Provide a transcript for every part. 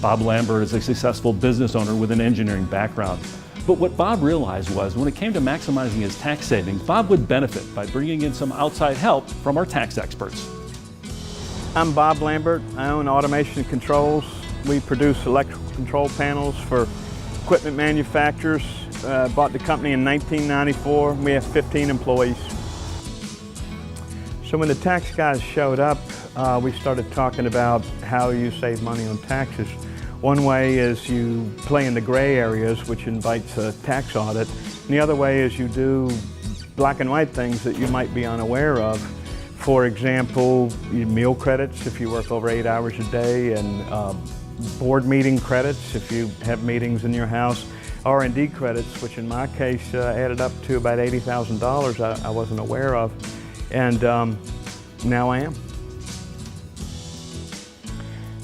Bob Lambert is a successful business owner with an engineering background. But what Bob realized was when it came to maximizing his tax savings, Bob would benefit by bringing in some outside help from our tax experts. I'm Bob Lambert. I own Automation Controls. We produce electrical control panels for equipment manufacturers. Bought the company in 1994. We have 15 employees. So when the tax guys showed up, we started talking about how you save money on taxes. One way is you play in the gray areas, which invites a tax audit. And the other way is you do black and white things that you might be unaware of. For example, meal credits if you work over 8 hours a day, and board meeting credits if you have meetings in your house. R&D credits, which in my case added up to about $80,000 I wasn't aware of. And now I am.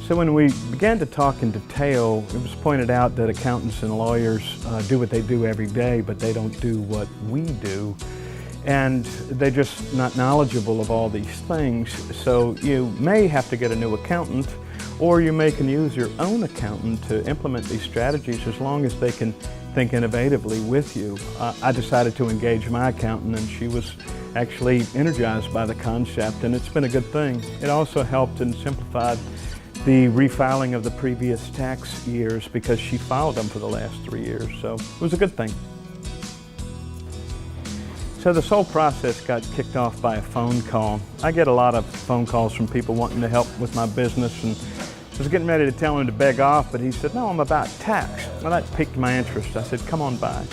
So when we began to talk in detail, it was pointed out that accountants and lawyers do what they do every day, but they don't do what we do. And they're just not knowledgeable of all these things. So you may have to get a new accountant, or you may can use your own accountant to implement these strategies as long as they can think innovatively with you. I decided to engage my accountant, and she was actually energized by the concept, and it's been a good thing. It also helped and simplified the refiling of the previous tax years because she filed them for the last 3 years, so it was a good thing. So this whole process got kicked off by a phone call. I get a lot of phone calls from people wanting to help with my business, and I was getting ready to tell him to beg off, but he said, "No, I'm about tax." Well, that piqued my interest. I said, "Come on by."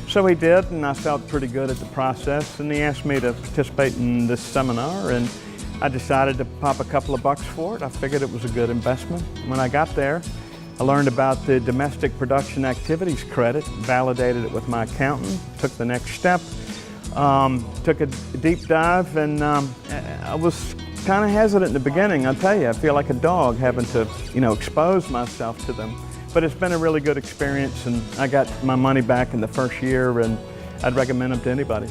So he did, and I felt pretty good at the process, and he asked me to participate in this seminar, and I decided to pop a couple of bucks for it. I figured it was a good investment. When I got there, I learned about the domestic production activities credit, validated it with my accountant, took the next step, took a deep dive, and I was kind of hesitant in the beginning. I'll tell you, I feel like a dog having to, expose myself to them. But it's been a really good experience, and I got my money back in the first year, and I'd recommend them to anybody.